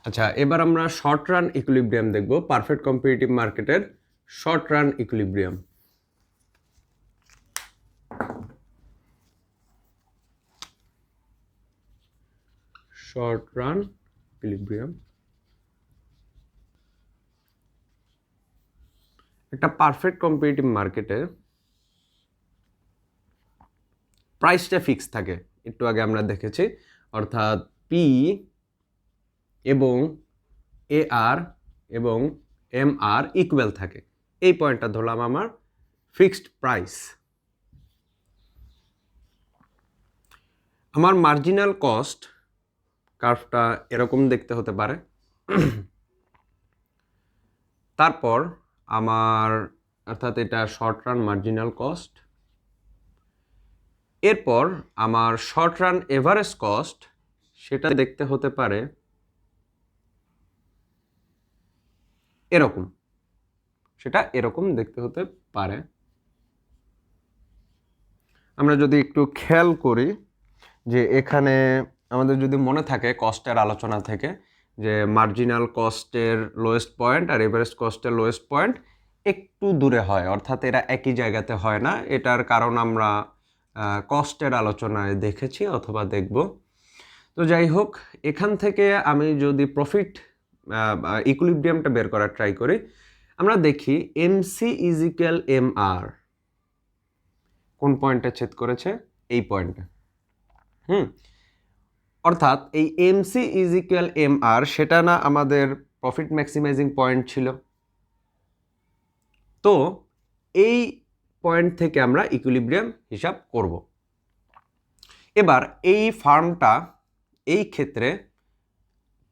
আচ্ছা, এবার আমরা শর্ট রান ইকুইলিব্রিয়াম দেখব, পারফেক্ট কম্পিটিটিভ মার্কেটের short run equilibrium. Short run equilibrium একটা পারফেক্ট কম্পিটিটিভ মার্কেটে প্রাইসটা ফিক্স থাকে, একটু আগে আমরা দেখেছি, অর্থাৎ পি এবং এ আর এবং এম আর ইকুয়াল থাকে। এই পয়েন্টটা ধরলাম আমার ফিক্সড প্রাইস। আমার মার্জিনাল কস্ট কার্ভটা এরকম দেখতে হতে পারে। তারপর আমার অর্থাৎ এটা শর্ট রান মার্জিনাল কস্ট, এরপর আমার শর্ট রান এভারেজ কস্ট সেটা দেখতে হতে পারে এরকম, সেটা এরকম দেখতে হতে পারে। আমরা যদি একটু খেয়াল করি যে এখানে আমাদের যদি মনে থাকে কস্টের আলোচনা থেকে যে মার্জিনাল কস্টের লোয়েস্ট পয়েন্ট আর এভারেজ কস্টের লোয়েস্ট পয়েন্ট একটু দূরে হয়, অর্থাৎ এরা একই জায়গাতে হয় না। এটার কারণ আমরা কস্টের আলোচনায় দেখেছি অথবা দেখব। তো যাই হোক, এখান থেকে আমি যদি প্রফিট ইকুইলিব্রিয়ামটা বের করার ট্রাই করি, আমরা দেখি MC is equal M R কোন পয়েন্টে ছেদ করেছে, এই পয়েন্টে। অর্থাৎ এই MC is equal M R সেটা না আমাদের প্রফিট ম্যাক্সিমাইজিং পয়েন্ট ছিল। তো এই পয়েন্ট থেকে আমরা ইকুইলিব্রিয়াম হিসাব করব। এবার এই ফার্মটা এই ক্ষেত্রে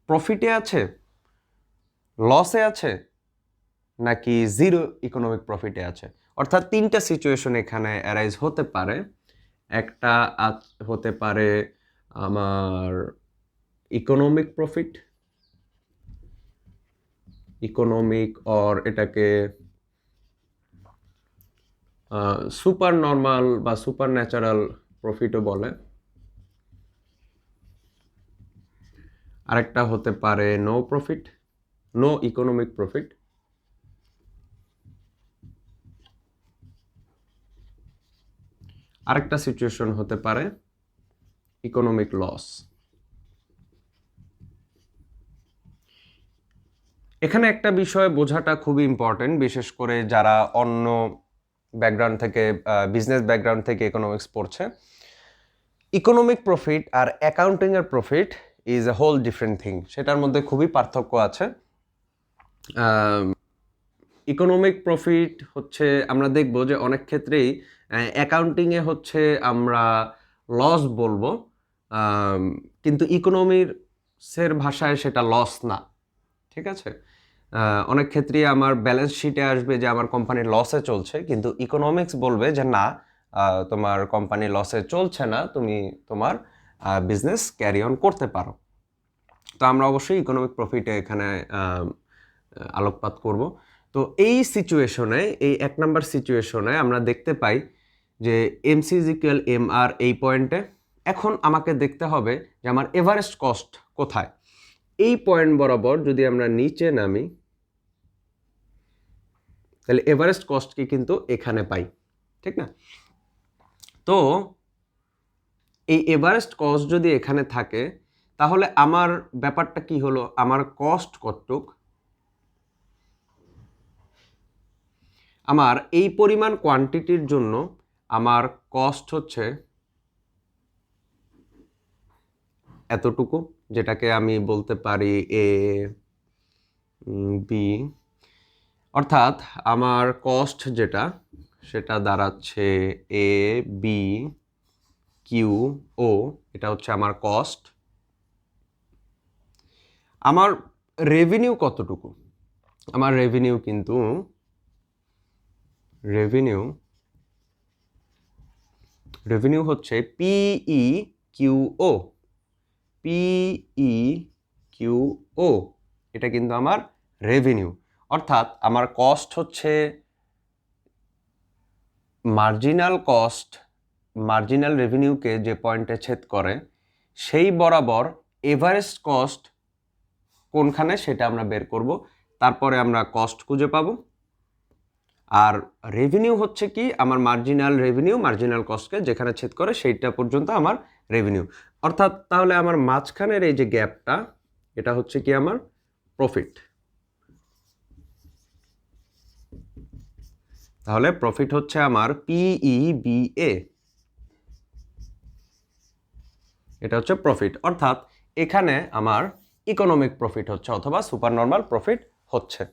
প্রফিটে আছে, লসে আছে, নাকি জিরো ইকোনমিক প্রফিটে আছে। অর্থাৎ তিনটা সিচুয়েশন এখানে অ্যারাইজ হতে পারে। একটা হতে পারে আমার ইকোনমিক প্রফিট, ইকোনমিক অর এটাকে সুপার নর্মাল বা সুপার ন্যাচারাল প্রফিটও বলে। আরেকটা হতে পারে no profit, no economic profit. আরেকটা সিচুয়েশন হতে পারে ইকোনমিক লস। এখানে একটা বিষয় বোঝাটা খুবই ইম্পর্টেন্ট, বিশেষ করে যারা অন্য ব্যাকগ্রাউন্ড থেকে, বিজনেস ব্যাকগ্রাউন্ড থেকে ইকোনমিক্স পড়ছে। ইকোনমিক প্রফিট আর অ্যাকাউন্টিংয়ের profit is a whole different thing, সেটার মধ্যে খুবই পার্থক্য আছে। ইকোনমিক প্রফিট হচ্ছে আমরা দেখব যে অনেক ক্ষেত্রেই অ্যাকাউন্টিংয়ে হচ্ছে আমরা লস বলবো, কিন্তু ইকোনমিক্সের ভাষায় সেটা লস না, ঠিক আছে। অনেক ক্ষেত্রেই আমার ব্যালেন্স শিটে আসবে যে আমার কোম্পানি লসে চলছে, কিন্তু ইকোনমিক্স বলবে যে না, তোমার কোম্পানি লসে চলছে না, তুমি তোমার বিজনেস ক্যারি অন করতে পারো। তো আমরা অবশ্যই ইকোনমিক প্রফিটে এখানে আলোকপাত করব। তো এই সিচুয়েশনে, এই এক নাম্বার সিচুয়েশনে আমরা দেখতে পাই যে MC is equal M R এই পয়েন্টে। এখন আমাকে দেখতে হবে যে আমার এভারেজ কস্ট কোথায়। এই পয়েন্ট বরাবর যদি আমরা নিচে নামি, তাহলে এভারেস্ট কস্টকে কিন্তু এখানে পাই, ঠিক না? তো এই এভারেস্ট কস্ট যদি এখানে থাকে, তাহলে আমার ব্যাপারটা কি হলো, আমার কস্ট কতটুক, আমার এই পরিমাণ কোয়ান্টিটির জন্য আমার কস্ট হচ্ছে এতটুকু, যেটাকে আমি বলতে পারি এ বি। অর্থাৎ আমার কস্ট যেটা, সেটা দাঁড়াচ্ছে এ বি কিউ ও, এটা হচ্ছে আমার কস্ট। আমার রেভিনিউ কতটুকু, আমার রেভিনিউ কিন্তু রেভিনিউ হচ্ছে পিই কিউ ও, পিই কিউ ও, এটা কিন্তু আমার রেভিনিউ। অর্থাৎ আমার কস্ট হচ্ছে মার্জিনাল কস্ট, মার্জিনাল রেভিনিউকে যে পয়েন্টে ছেদ করে সেই বরাবর এভারেস্ট কস্ট কোনখানে সেটা আমরা বের করব, তারপরে আমরা কস্ট খুঁজে পাবো। আর রেভিনিউ হচ্ছে কি আমার মার্জিনাল রেভিনিউ মার্জিনাল কস্টকে যেখানে ছেদ করে সেইটা পর্যন্ত আমার রেভিনিউ, অর্থাৎ তাহলে আমার মাঝখানের এই যে গ্যাপটা এটা হচ্ছে কি আমার প্রফিট। তাহলে প্রফিট হচ্ছে আমার PEBA, এটা হচ্ছে প্রফিট, অর্থাৎ এখানে আমার ইকোনমিক প্রফিট হচ্ছে অথবা সুপার নরমাল প্রফিট হচ্ছে।